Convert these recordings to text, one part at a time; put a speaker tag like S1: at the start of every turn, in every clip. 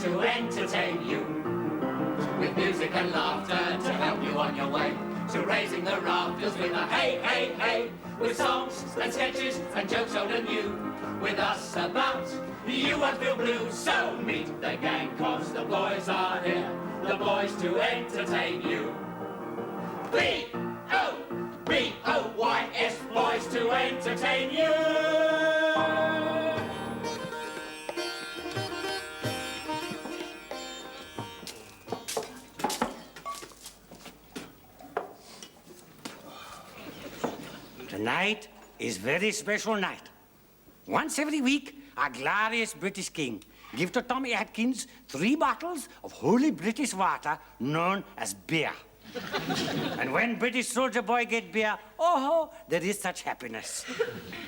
S1: to entertain you, with music and laughter to help you on your way, to raising the rafters with a hey, hey, hey, with songs and sketches and jokes old and new. With us about, you won't feel blue. So meet the gang, cause the boys are here, the boys to entertain you. B-O-B-O-Y-S, boys to entertain you.
S2: Tonight is very special night. Once every week, our glorious British King give to Tommy Atkins 3 bottles of holy British water known as beer. And when British soldier boy get beer, oh, there is such happiness.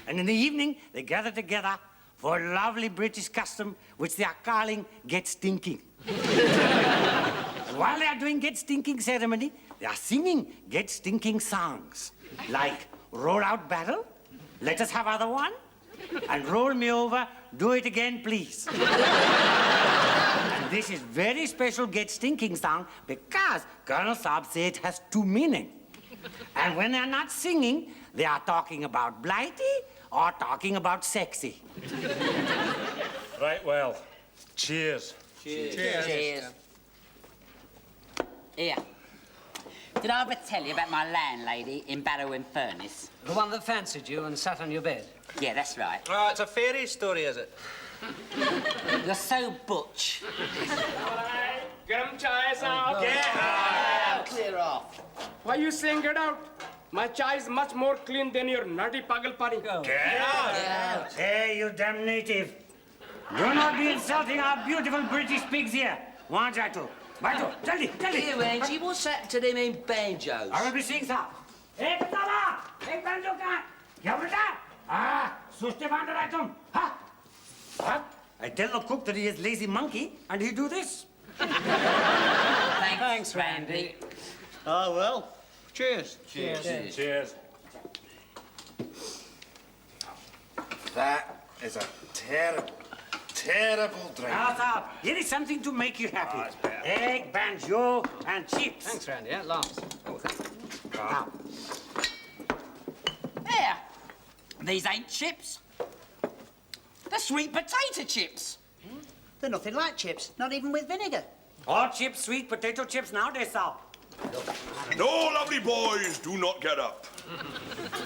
S2: And in the evening, they gather together for a lovely British custom which they are calling Get Stinking. And while they are doing Get Stinking ceremony, they are singing Get Stinking songs like Roll Out Barrel, Let Us Have Other One, and Roll Me Over, Do It Again, Please. And this is very special Get Stinking song because Colonel Saab said it has 2 meanings. And when they're not singing, they are talking about Blighty or talking about sexy.
S3: Right, well, cheers.
S4: Cheers. Cheers. Here. Did I ever tell you about my landlady in Barrow and Furnace?
S5: The one that fancied you and sat on your bed?
S4: Yeah, that's right.
S6: Oh, it's a fairy story, is it?
S4: You're so butch.
S7: Garam chai, sir.
S6: Get out!
S7: Clear off. Why you saying get out? My chai is much more clean than your nutty pagal pani.
S6: Get out!
S2: Hey, you damn native. Do not be insulting our beautiful British pigs here. Want you to? Bato, jaldi, jaldi.
S5: Here, Rangi, what's happened to them in banjos?
S2: I will be seeing, sir. Hey, Pataba! Hey, banjo ka! Kya bolta? Ah, suste bandar item. Ha! What? I tell the cook that he is lazy monkey, and he do this.
S4: Thanks, Randy.
S6: Oh, well. Cheers.
S3: Cheers. Cheers.
S8: That is a terrible drink.
S2: Now, sir, here is something to make you happy. Egg, banjo, and chips.
S5: Thanks, Randy. At last.
S2: Oh, thank you. Now,
S4: There. These ain't chips. They're sweet potato chips.
S9: They're nothing like chips, not even with vinegar.
S2: all chips, sweet potato chips nowadays, sir.
S10: No, lovely boys, do not get up.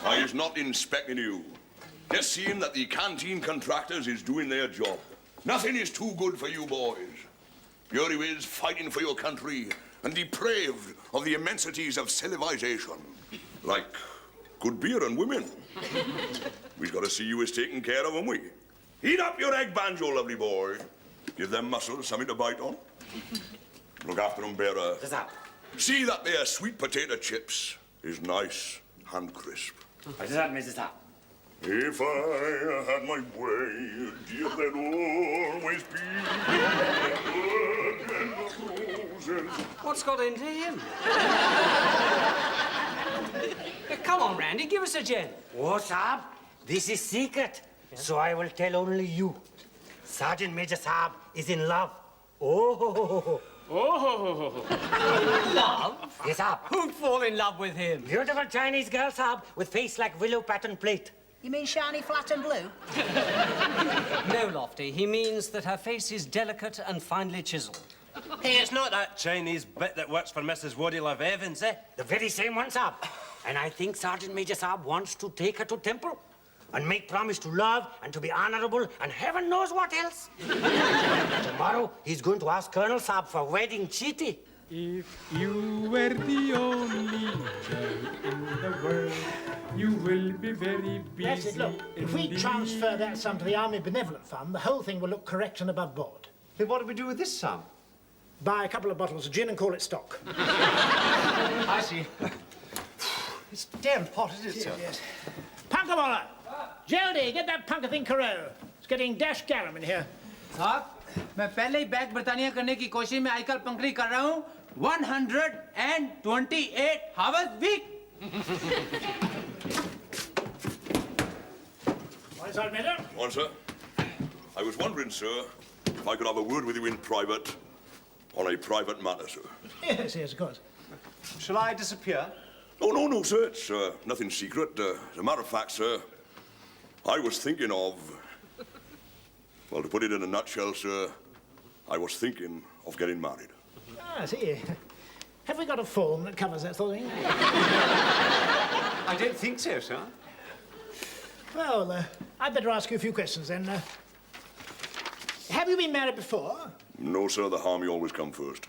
S10: I is not inspecting you. Just seeing that the canteen contractors is doing their job. Nothing is too good for you boys. Here you is fighting for your country and depraved of the immensities of civilization. Like good beer and women. We've got to see you is taken care of, haven't we? Eat up your egg banjo, lovely boy. Give them muscles something to bite on. Look after them, bearer.
S2: What's up?
S10: See that their sweet potato chips is nice and crisp.
S2: What's up, Mrs. Up?
S10: If I had my way, dear, there'd always be blood and roses.
S5: What's got into him? Come on, Randy, give us a gin.
S2: Oh, Saab, this is secret, so I will tell only you. Sergeant Major Saab is in love. Oh.
S5: Love?
S2: Yes, Saab.
S5: Who'd fall in love with him?
S2: Beautiful Chinese girl, Saab, with face like willow pattern plate.
S9: You mean shiny, flat and blue?
S5: No, Lofty. He means that her face is delicate and finely chiseled.
S6: Hey, it's not that Chinese bit that works for Mrs. Waddilove-Evans, eh?
S2: The very same one, Saab. And I think Sergeant Major Saab wants to take her to temple and make promise to love and to be honorable and heaven knows what else. Tomorrow, he's going to ask Colonel Saab for wedding cheaty.
S7: If you were the only girl in the world, you will be very busy.
S11: Yes, look, if we transfer that sum to the Army Benevolent Fund, the whole thing will look correct and above board.
S8: Then what do we do with this sum?
S11: Buy a couple of bottles of gin and call it stock.
S8: I see. It's damn hot, isn't it, sir?
S11: Yes. Punkabola! Jody, get that punker thing Carol. It's getting dash garum in here.
S12: साहब मैं पहले ही bag बर्तानिया करने की कोशिश में आजकल पंक्ति कर रहा हूँ 128 hours week.
S11: What is that, Major?
S10: Go on, sir. I was wondering, sir, if I could have a word with you in private, on a private matter, sir.
S11: Yes, yes, of course.
S8: Shall I disappear?
S10: Oh, no, sir. It's nothing secret. As a matter of fact, sir, I was thinking of... Well, to put it in a nutshell, sir, I was thinking of getting married.
S11: Ah, I see. Have we got a form that covers that sort of thing?
S8: I don't think so, sir.
S11: Well, I'd better ask you a few questions then. Have you been married before?
S10: No, sir, the harmy always come first.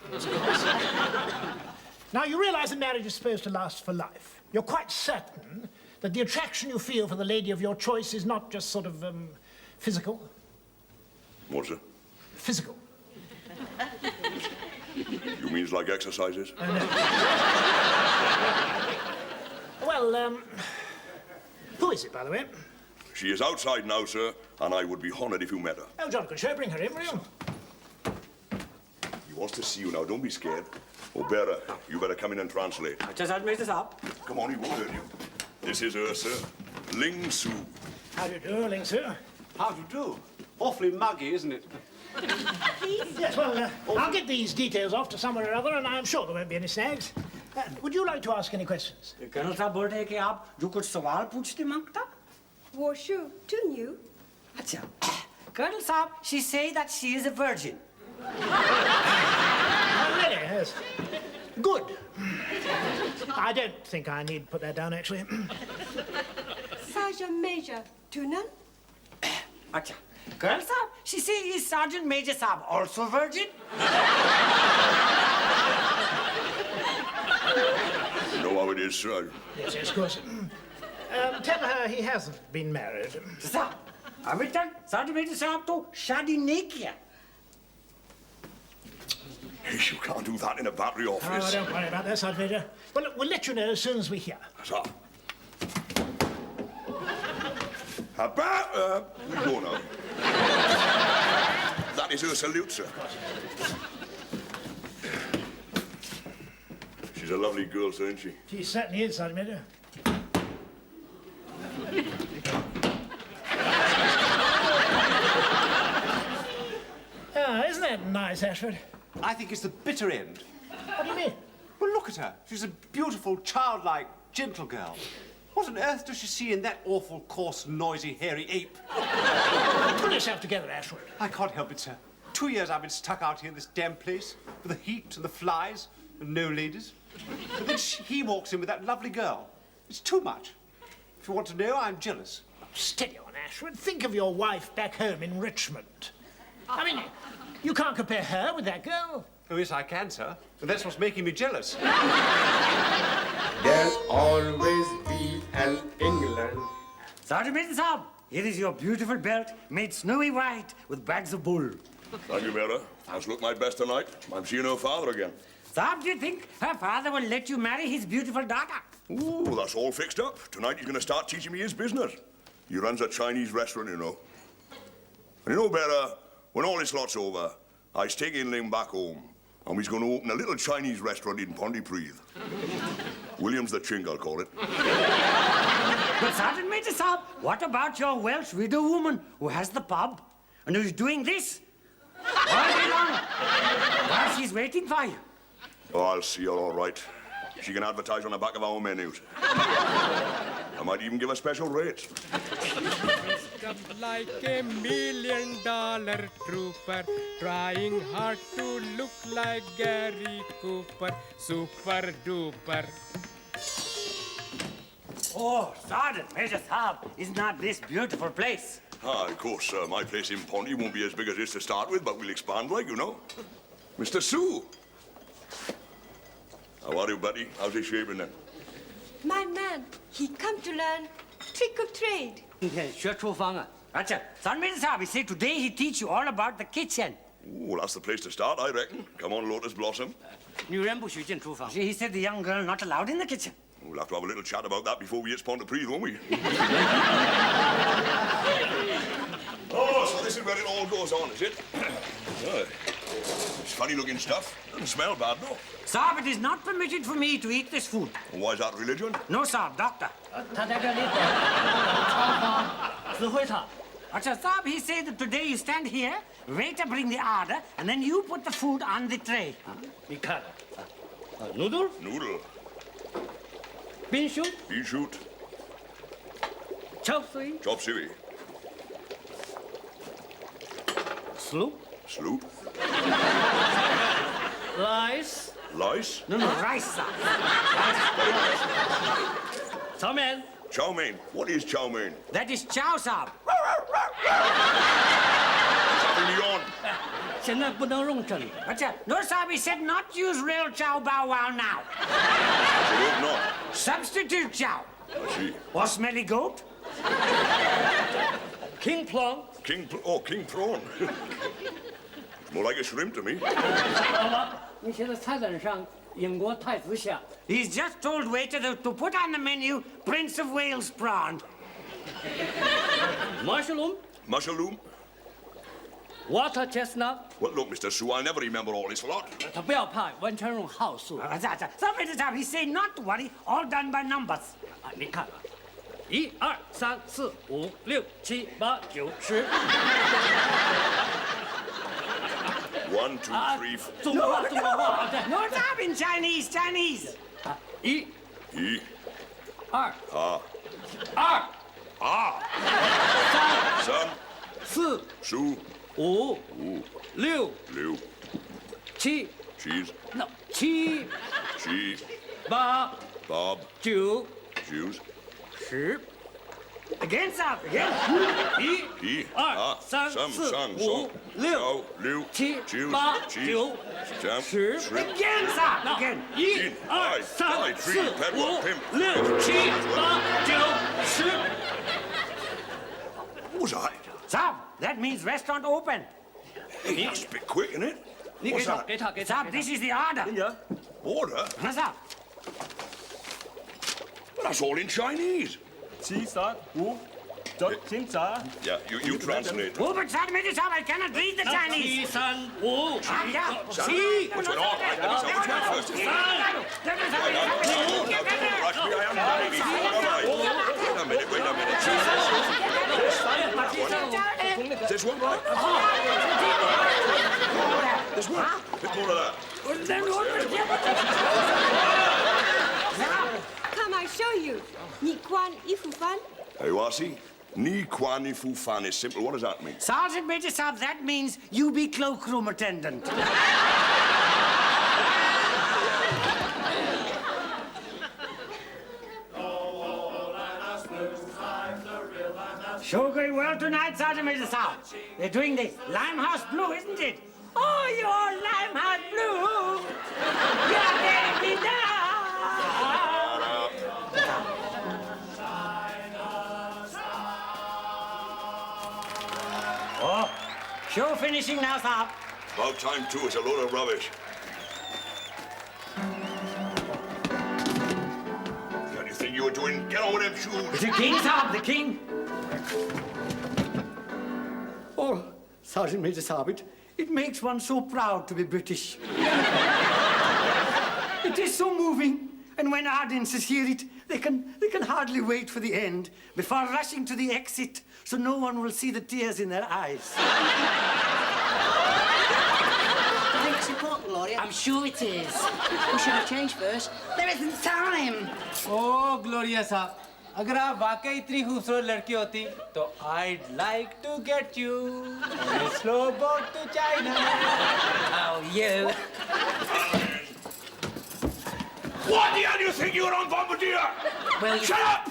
S11: Now, you realise that marriage is supposed to last for life. You're quite certain that the attraction you feel for the lady of your choice is not just sort of, physical?
S10: What, sir?
S11: Physical.
S10: You means like exercises?
S11: Well, who is it, by the way?
S10: She is outside now, sir, and I would be honoured if you met her.
S11: Oh, Jonathan, sure, bring her in, will you?
S10: He wants to see you now. Don't be scared. Oh, Bearer, you better come in and translate.
S2: Just admit this up.
S10: Come on, he won't hurt you. This is her, sir. Ling Soo.
S11: How do you do, Ling Soo?
S8: How do you do? Awfully muggy, isn't it?
S11: Yes, well, I'll get these details off to someone or other, and I'm sure there won't be any snags. Would you like to ask any questions?
S2: Colonel साहब बोल रहे हैं कि आप जो कुछ सवाल पूछते मांगता?
S13: वो शू, too new.
S2: अच्छा. Colonel साहब, she say that she is a virgin.
S11: Oh, really? Yes. Good. I don't think I need put that down, actually.
S13: Sergeant Major, too none?
S2: अच्छा. Colonel साहब, she say is Sergeant Major साहब also virgin?
S10: You know how it is, sir.
S11: Yes, yes, of course. Tell her he hasn't been married.
S2: साहब, अभी तक Sergeant Major साहब तो शादी नहीं किया.
S10: You can't do that in a battery
S11: Oh,
S10: office.
S11: don't worry about that, Sergeant Major. Well, look, we'll let you know as soon as we hear.
S10: Sir. We go now. That is her salute, sir. She's a lovely girl, sir, isn't she?
S11: She certainly is, Sergeant Major. Isn't that nice, Ashford?
S8: I think it's the bitter end.
S11: What do you mean?
S8: Well, look at her. She's a beautiful, childlike, gentle girl. What on earth does she see in that awful, coarse, noisy, hairy ape?
S11: Pull yourself together, Ashford.
S8: I can't help it, sir. 2 years I've been stuck out here in this damn place with the heat and the flies and no ladies. But then he walks in with that lovely girl. It's too much. If you want to know, I'm jealous.
S11: Steady on, Ashford. Think of your wife back home in Richmond. I mean, you can't compare her with that girl.
S8: Oh, yes, I can, sir. And that's what's making me jealous.
S7: There'll always be an England.
S2: Sergeant Major साहब, here is your beautiful belt made snowy white with bags of bull.
S10: Thank you, Vera. I've looked my best tonight. I'm seeing her father again.
S2: Saab, do you think her father will let you marry his beautiful daughter?
S10: Ooh, that's all fixed up. Tonight he's going to start teaching me his business. He runs a Chinese restaurant, you know. And you know, Vera, when all this lot's over, I's taking Ling back home, and we's going to open a little Chinese restaurant in Pontypridd. William's the Chink, I'll call it.
S2: But Sergeant Major Saab, what about your Welsh widow woman who has the pub and who's doing this all day long while she's waiting for you?
S10: Oh, I'll see her all right. She can advertise on the back of our menus. I might even give her special rates.
S7: Come like $1 million trooper, trying hard to look like Gary Cooper, super duper.
S2: Oh, Sergeant Major Saab, is not this beautiful place?
S10: Ah, of course, my place in Ponty won't be as big as this to start with, but we'll expand like, you know. Mr. Soo. How are you, buddy? How's he shaping then?
S13: My man, he come to learn trick of trade.
S2: Acha, Sergeant Major Saab, he said today he teach you all about the kitchen.
S10: Ooh, that's the place to start, I reckon. Come on, Lotus Blossom.
S2: He said the young girl not allowed in the kitchen.
S10: We'll have to have a little chat about that before we hit Pontypridd, won't we? Oh, so this is where it all goes on, is it? It's funny-looking stuff. Doesn't smell bad, though.
S2: Saab, it is not permitted for me to eat this food.
S10: And why is that religion?
S2: No, Saab, doctor. Acha Saab, he said that today you stand here, waiter bring the order, and then you put the food on the tray.
S5: 你看，noodle
S10: Noodle.
S5: ，bean soup
S10: Bean shoot.
S5: chop suey
S10: Chop suey.
S5: sloop
S10: Sloop.
S5: rice
S10: Lice.
S2: No, rice, Saab.
S5: 炒面
S10: Chow mein. What is chow mein?
S2: That is chow, Saab.
S10: Something beyond.
S5: 现在不能用这里。
S2: Acha, no, Saab, he said not use real chow bow wow now.
S10: I hope not.
S2: Substitute chow.
S10: I see.
S2: Or smelly goat.
S5: king prawn
S10: King prawn. More like a shrimp to me.
S5: 好了，你写在菜单上，英国太子虾。
S2: He's just told waiter to put on the menu Prince of Wales prawn.
S5: mushroom
S10: Mushroom.
S5: water chestnut，
S10: Well, look, Mr. Sue, I'll never remember all this lot.
S5: 他不要怕，完全用号数。
S2: Saab, he said not to worry, all done by numbers.
S5: 啊，你看啊，1、2、3、4、5、6、7、8、9、10。
S10: 1, 2, 3, 4.
S5: 中国话，中国话啊，对。
S2: No, Saab, in Chinese.
S5: 1、
S10: E.
S5: 2、
S10: Ah.
S5: 2、
S10: Ah.
S5: 3、
S10: Son.
S5: 4、
S10: Sue.
S5: 5、
S10: Ooh.
S5: 6、
S10: Liu.
S5: 7、
S10: Cheese.
S5: no 7、
S10: Cheese.
S5: 8、
S10: Bob.
S5: 9、
S10: Juice.
S5: 10。
S2: Again, Saab, again.
S5: 1、
S10: E.
S5: 2、3、
S10: Some,
S5: 4、
S10: some,
S5: 5、
S10: Liu.
S5: 6、
S10: Liu.
S5: 7、
S10: Juice.
S5: 8、
S10: Cheese.
S5: 9、
S10: Jam.
S5: 10。
S10: Shrimp.
S2: Again, Saab, again.
S5: 1、2、3、4、5、6、7、8、9、10。
S10: What was that?
S2: Saab, that means restaurant open.
S10: Hey, that's a bit quick, isn't it?
S5: 你给
S10: What's
S5: 他，
S10: that?
S5: 给他，给他。
S2: Saab, this is the order.
S10: Order?
S2: Huh, Saab?
S10: Well, that's all in Chinese.
S3: 7、3、5、7、3。
S10: Yeah, you translate.
S2: Oh, but Saab, I cannot read the Chinese.
S5: 7、3、5、
S2: Ah, yeah.
S10: Sam, which one? Oh, right, let me tell which one first. Rush me, I am baby. Wait a minute, wait a minute. This one, right? This one. Bit more of that.
S13: Come, I show you. 你关衣服翻
S10: Hey, Wasi. Ni quan ni fu fan is simple. What does that mean?
S2: Sergeant Major Saab, that means you be cloakroom attendant. Show going well tonight, Sergeant Major Saab. They're doing the Limehouse Blue, isn't it? Oh, your Limehouse Blue! You're getting me down! Oh, show finishing now, Saab.
S10: About time, too. It's a load of rubbish. What do you think you were doing? Get on with them shoes.
S2: The king, Saab, the king. Oh, Sergeant Major Saab, it makes one so proud to be British. It is so moving, and when audiences hear it, they can hardly wait for the end before rushing to the exit, so no one will see the tears in their eyes.
S9: I think it's important, Gloria.
S4: I'm sure it is.
S9: We should have changed first.
S4: There isn't time.
S12: ओ Gloria साहब अगर आप वाकई इतनी खूबसूरत लड़की होती तो I'd like to get you on a slow boat to China.
S4: Oh, you.
S10: What the hell do you think you're on, Bombardier?
S4: Well,
S10: Shut up!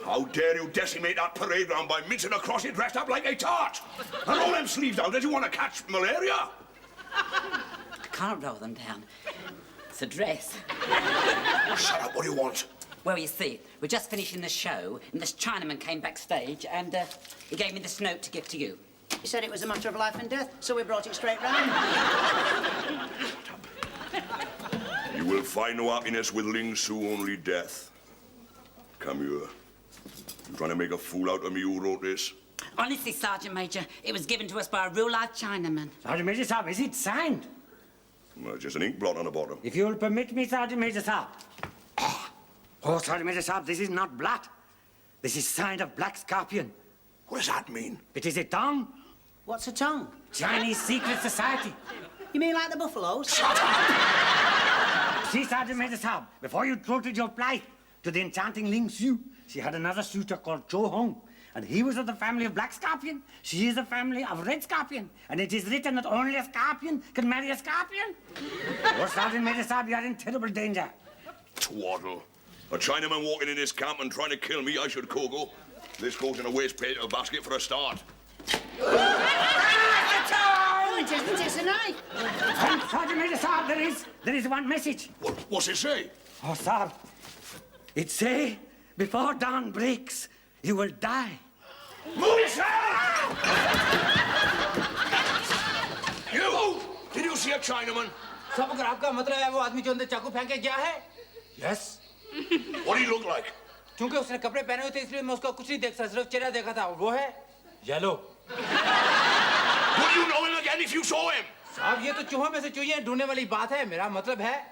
S10: How dare you decimate that parade ground by mincing across it dressed up like a tart? And roll them sleeves down. Did you want to catch malaria?
S4: I can't roll them down. It's a dress.
S10: Shut up. What do you want?
S4: Well, you see, we're just finishing the show, and this Chinaman came backstage, and he gave me this note to give to you.
S9: He said it was a matter of life and death, so we brought it straight round.
S10: You will find no happiness with Ling Soo, only death. Come here. You trying to make a fool out of me who wrote this?
S4: Honestly, Sergeant Major, it was given to us by a real-life Chinaman.
S2: Sergeant Major Saab, is it signed?
S10: Well, just an ink blot on the bottom.
S2: If you'll permit me, Sergeant Major Saab. Oh, Sergeant Major Saab, this is not blood. This is sign of Black Scorpion.
S10: What does that mean?
S2: It is a Tong,
S9: What's a tongue?
S2: Chinese secret society.
S9: You mean like the buffaloes?
S2: See, Sergeant Major Saab, before you trotted your plight to the enchanting Ling Soo, she had another suitor called Cho Hong. And he was of the family of Black Scorpion. She is the family of Red Scorpion. And it is written that only a scorpion can marry a scorpion. Oh, Sergeant Major Saab, you are in terrible danger.
S10: Twaddle. A Chinaman walking in this camp and trying to kill me, I should Kogo. This goes in a waste paper basket for a start.
S9: No, it isn't. It's a knife.
S2: And Sergeant Major Saab, there is one message.
S10: What's it say?
S2: Oh, Saab, it say, before dawn breaks, you will die.
S10: Move, sir! You! Did you see a Chinaman?
S12: सब अगर आपका मतलब है वो आदमी जो अंदर चाकू फेंक के गया है?
S10: Yes. What did he look like?
S12: क्योंकि उसने कपड़े पहने हुए थे इसलिए मैं उसका कुछ नहीं देख सकता सिर्फ चेहरा देखा था वो है yellow
S10: Would you know him again if you saw him?
S12: साहब ये तो चूहों में से चूहियां ढूंढने वाली बात है मेरा मतलब है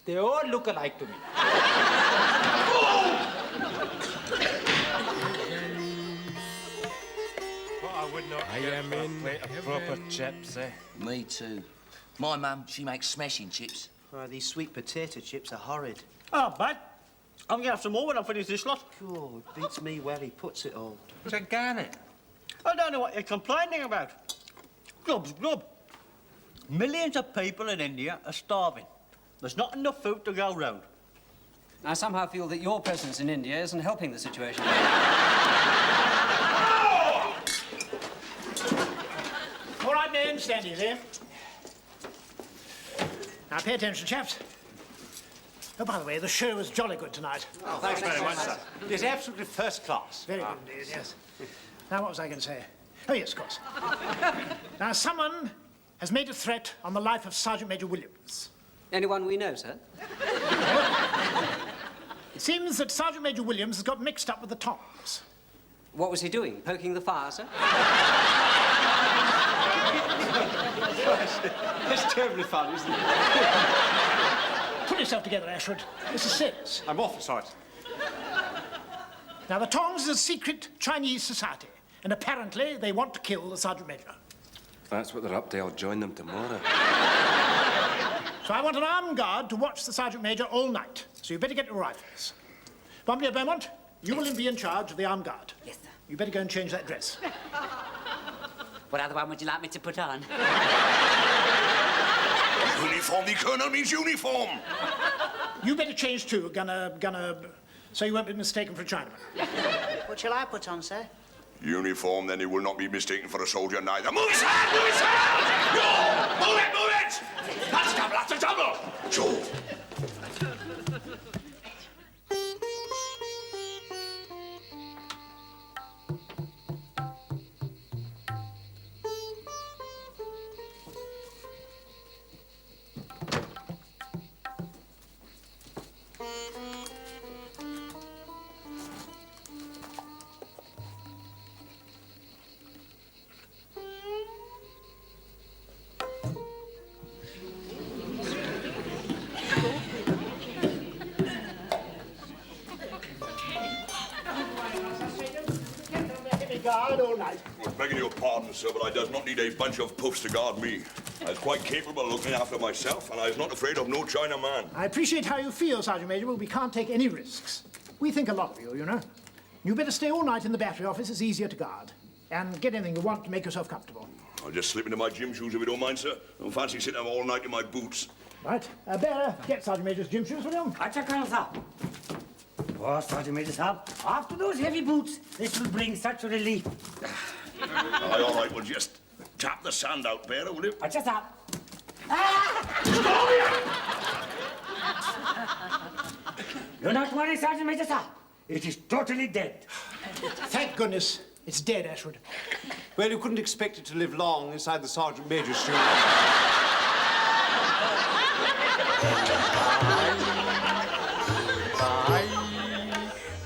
S12: they all look alike to me
S6: I am in a proper chips, eh?
S14: Me too. My mum, she makes smashing chips.
S8: Oh, these sweet potato chips are horrid.
S3: Oh, bud. I'm going to have some more when I finish this lot.
S8: God, beats me where he puts it all.
S6: Gigantic.
S3: I don't know what you're complaining about. Grub's grub. Millions of people in India are starving. There's not enough food to go round.
S5: I somehow feel that your presence in India isn't helping the situation.
S11: All right, men, stand easy. Now, pay attention, chaps. Oh, by the way, the show was jolly good tonight.
S8: Oh, thanks very much, sir. It is absolutely first class.
S11: Very good indeed, yes. Now, what was I going to say? Oh, yes, of course. Now, someone has made a threat on the life of Sergeant Major Williams.
S5: Anyone we know, sir?
S11: It seems that Sergeant Major Williams has got mixed up with the Tongs.
S5: What was he doing? Poking the fire, sir?
S8: It's terribly funny, isn't it?
S11: Pull yourself together, Ashford. This is serious.
S8: I'm awfully sorry.
S11: Now, the Tongs is a secret Chinese society, and apparently they want to kill the Sergeant Major.
S6: If that's what they're up to, I'll join them tomorrow.
S11: So I want an armed guard to watch the Sergeant Major all night. So you better get your rifles. Bombardier Beaumont, you will be in charge of the armed guard.
S4: Yes, sir.
S11: You better go and change that dress.
S4: What other one would you like me to put on?
S10: Uniform, the colonel means uniform.
S11: You better change too, Gunner, so you won't be mistaken for a Chinaman.
S9: What shall I put on, sir?
S10: Uniform, then he will not be mistaken for a soldier neither. Move his hand! Move his hand! Yo! Move it! Move it! That's double! That's a double! Joe!
S11: Guard all night.
S10: I'm begging your pardon, sir, but I does not need a bunch of puffs to guard me. I is quite capable of looking after myself, and I is not afraid of no Chinaman.
S11: I appreciate how you feel, Sergeant Major, but we can't take any risks. We think a lot of you, you know. You better stay all night in the battery office. It's easier to guard. And get anything you want to make yourself comfortable.
S10: I'll just slip into my gym shoes if you don't mind, sir. Don't fancy sitting all night in my boots.
S11: Right. Better get Sergeant Major's gym shoes, will you?
S2: Acha, Colonel Saab. Oh, Sergeant Major Saab, after those heavy boots, this will bring such relief.
S10: Aye, all right, well, just tap the sand out, bearer, will you?
S2: Acha, Saab. Do not worry, Sergeant Major Saab. It is totally dead.
S11: Thank goodness it's dead, Ashford.
S8: Well, you couldn't expect it to live long inside the Sergeant Major's shoes.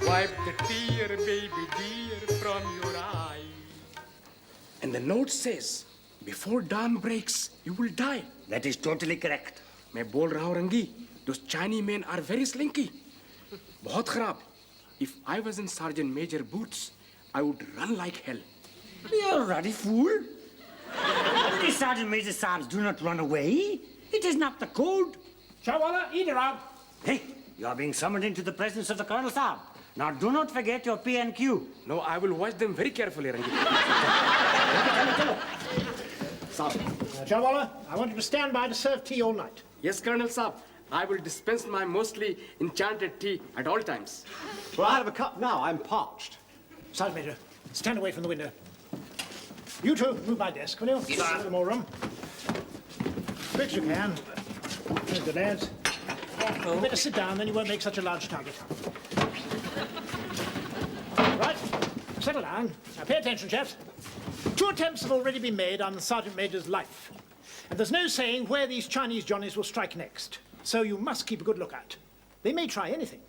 S7: Wipe the tear, baby dear, from your eye. And the note says, before dawn breaks, you will die.
S2: That is totally correct.
S7: मैं बोल रहा हूँ रंगी, those Chinese men are very slinky. बहुत खराब. If I was in Sergeant Major boots, I would run like hell.
S2: You ruddy fool. The Sergeant Major's psalms do not run away. It is not the code.
S11: Shawala, eat it out.
S2: Hey, you are being summoned into the presence of the Colonel Saab. Now, do not forget your P and Q.
S7: No, I will watch them very carefully, Rangi.
S11: Shawala, I want you to stand by to serve tea all night.
S7: Yes, Colonel Saab. I will dispense my mostly enchanted tea at all times.
S8: Well, I have a cup now. I'm parched.
S11: Sergeant Major, stand away from the window. You two, move my desk, will you?
S4: Yes,
S11: sir. A little more room. Quick as you can. There's the lads. You better sit down, then you won't make such a large target. Right, settle down. Now pay attention, chaps. 2 attempts have already been made on the Sergeant Major's life. And there's no saying where these Chinese Johnnies will strike next. So you must keep a good lookout. They may try anything.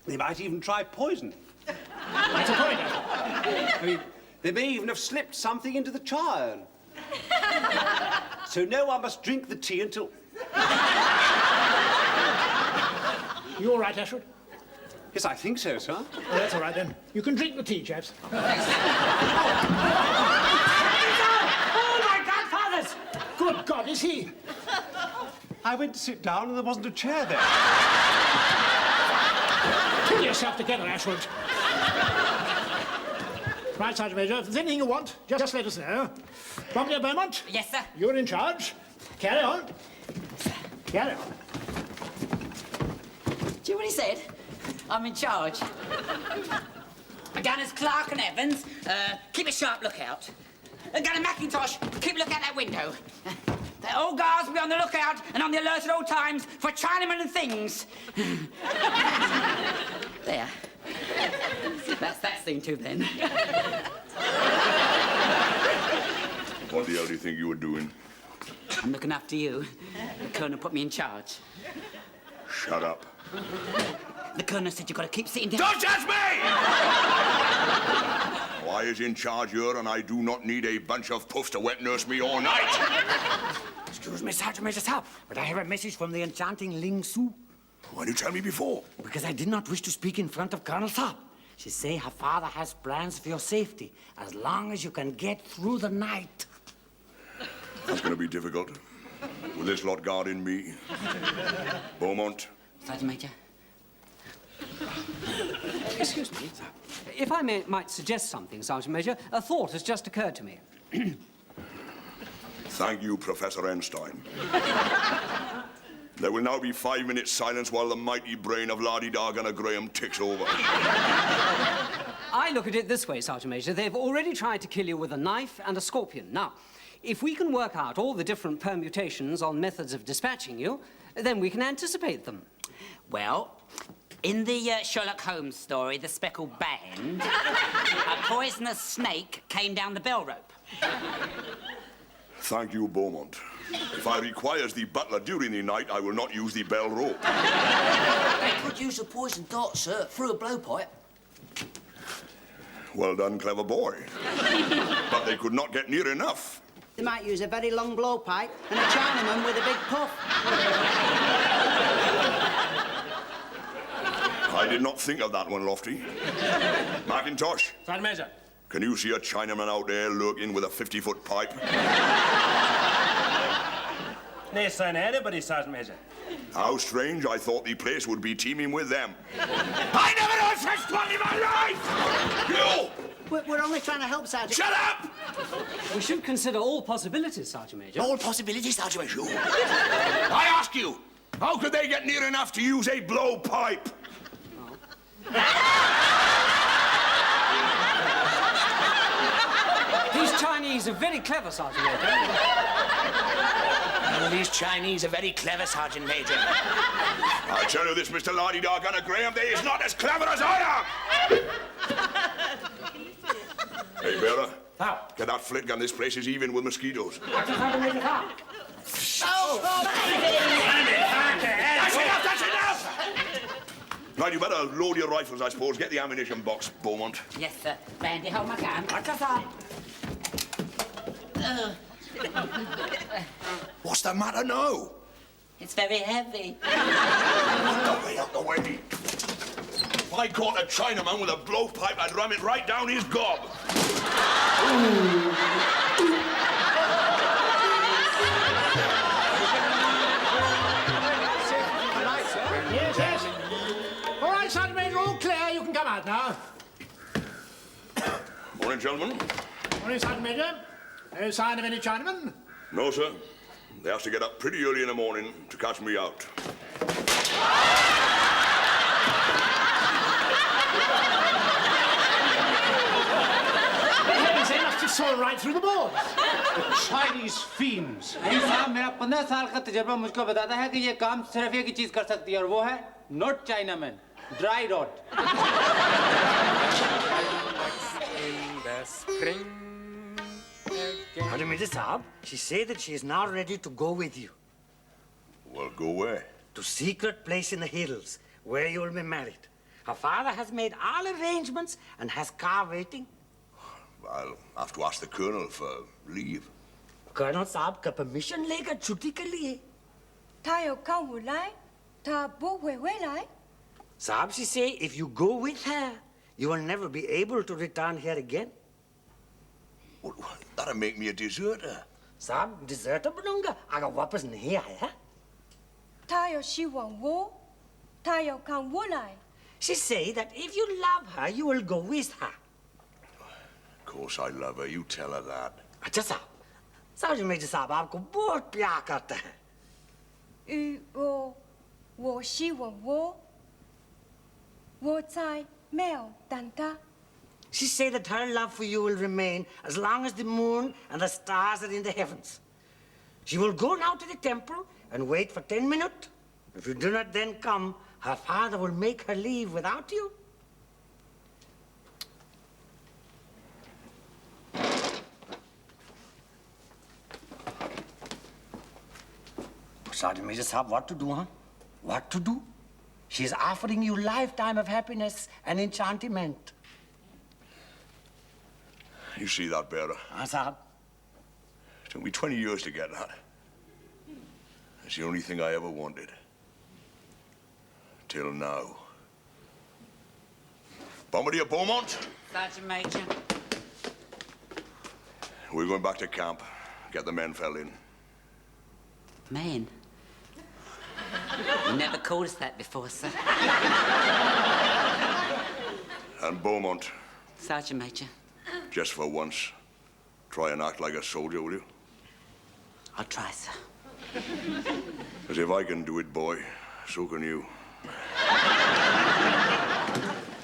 S8: They might even try poison.
S11: That's a point,
S8: I mean, they may even have slipped something into the churn. So no one must drink the tea until...
S11: You all right, Ashwood?
S8: Yes, I think so, sir.
S11: Oh, that's all right, then. You can drink the tea, chaps.
S2: Oh, my godfathers!
S11: Good God, is he?
S8: I went to sit down and there wasn't a chair there.
S11: Pull yourself together, Ashwood. Right, Sergeant Major, if there's anything you want, just let us know. Bromley Beaumont?
S4: Yes, sir.
S11: You're in charge. Carry on. Carry on.
S4: Do you know what he said? I'm in charge. Gunners Clark and Evans, keep a sharp lookout. Gunner McIntosh, keep a look out that window. All guards be on the lookout and on the alert at all times for Chinamen and things. There. That's that scene too, then.
S10: What the hell do you think you were doing?
S4: I'm looking after you. The Colonel put me in charge.
S10: Shut up.
S4: The Colonel said you've got to keep sitting down.
S10: Don't judge me! I is in charge here, and I do not need a bunch of puffs to wet nurse me all night.
S2: Excuse me, Sergeant Major Saab, but I have a message from the enchanting Ling Soo.
S10: Why didn't you tell me before?
S2: Because I did not wish to speak in front of Colonel Saab. She say her father has plans for your safety, as long as you can get through the night.
S10: That's going to be difficult, with this lot guarding me. Beaumont.
S4: Sergeant Major.
S5: Excuse me. If I might suggest something, Sergeant Major, a thought has just occurred to me.
S10: Thank you, Professor Einstein. There will now be 5 minutes silence while the mighty brain of Lardy-Dar Gunner Graham ticks over.
S5: I look at it this way, Sergeant Major. They've already tried to kill you with a knife and a scorpion. Now, if we can work out all the different permutations on methods of dispatching you, then we can anticipate them.
S4: Well, in the Sherlock Holmes story, The Speckled Band, a poisonous snake came down the bell rope.
S10: Thank you, Beaumont. If I requires the butler during the night, I will not use the bell rope.
S14: They could use a poison dart, sir, through a blowpipe.
S10: Well done, clever boy. But they could not get near enough.
S9: They might use a very long blowpipe and a Chinaman with a big puff.
S10: I did not think of that one, Lofty. Macintosh.
S6: Sergeant Major.
S10: Can you see a Chinaman out there lurking with a 50-foot pipe?
S6: No sign of anybody, Sergeant Major.
S10: How strange. I thought the place would be teeming with them.
S2: I never know such fun in my life!
S10: You!
S9: We're only trying to help, Sergeant.
S10: Shut up!
S5: We should consider all possibilities, Sergeant Major.
S14: All possibilities, Sergeant Major.
S10: I ask you, how could they get near enough to use a blowpipe?
S5: These Chinese are very clever, Sergeant Major.
S14: Well, these Chinese are very clever, Sergeant Major.
S10: I tell you this, Mr. Lardy-Dar Gunner Graham, they is not as clever as I am! Hey, Bearer.
S2: How?
S10: Get that flick gun. This place is even with mosquitoes.
S2: That's enough, that's enough!
S10: Now, you better load your rifles, I suppose. Get the ammunition box, Beaumont.
S4: Yes, sir. Randy, hold my gun.
S10: What's the matter now?
S4: It's very heavy.
S10: Out the way, out the way. I caught a Chinaman with a blowpipe, I'd ram it right down his gob.
S11: Yes, yes. All right, Sergeant Major, all clear. You can come out now.
S10: Morning, gentlemen.
S11: Morning, Sergeant Major. No sign of any Chinaman?
S10: No, sir. They have to get up pretty early in the morning to catch me out.
S11: Heavens, they must have sawn right through the boards.
S8: Chinese fiends.
S12: नहीं साहब मेरा 15 साल का तजुर्बा मुझको बताता है कि ये काम सिर्फ एक ही चीज कर सकती है और वो है not Chinaman dry rot
S7: In the spring again.
S2: Major Saab, she said that she is now ready to go with you.
S10: Well, go where?
S2: To secret place in the hills, where you will be married. Her father has made all arrangements and has car waiting.
S10: I'll have to ask the colonel for leave.
S2: Colonel Saab का permission लेकर छुट्टी के लिए.
S13: 他有空回来，他不会回来。
S2: Saab, she say, if you go with her, you will never be able to return here again.
S10: Well, that'll make me a deserter.
S2: Saab, deserter बनूंगा अगर वापस नहीं आया.
S13: 他有希望我，他有空回来。
S2: She say that if you love her, you will go with her.
S10: Of course I love her. You tell her that.
S2: अच्छा साहब, Sergeant Major साहब आपको बहुत प्यार करता है.
S13: 我希望我在没有等他。
S2: She say that her love for you will remain as long as the moon and the stars are in the heavens. She will go now to the temple and wait for 10 minutes. If you do not then come, her father will make her leave without you. Sergeant Major Saab, what to do, huh? What to do? She is offering you lifetime of happiness and enchantment.
S10: You see that, Bearer?
S2: Saab?
S10: It took me 20 years to get that. It's the only thing I ever wanted. Till now. Bombardier Beaumont?
S4: Sergeant Major.
S10: We're going back to camp. Get the men fell in.
S4: Men? You never called us that before, sir.
S10: And Beaumont,
S4: Sergeant Major.
S10: just for once, try and act like a soldier, will you?
S4: I'll try, sir.
S10: Because if I can do it, boy, so can you.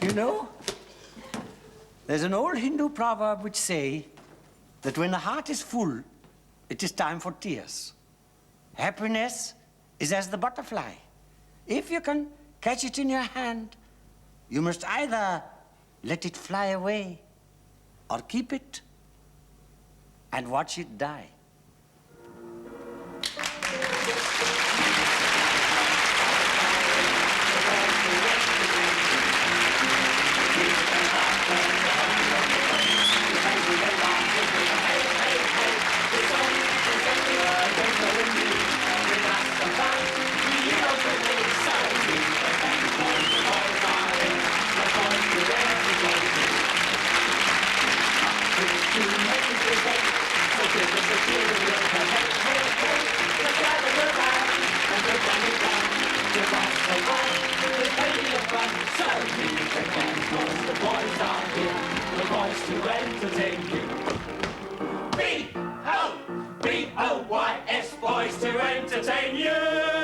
S2: You know, there's an old Hindu proverb which say that when the heart is full, it is time for tears. Happiness is as the butterfly. If you can catch it in your hand, you must either let it fly away or keep it and watch it die.
S1: B-O-B-O-Y-S, boys to entertain you.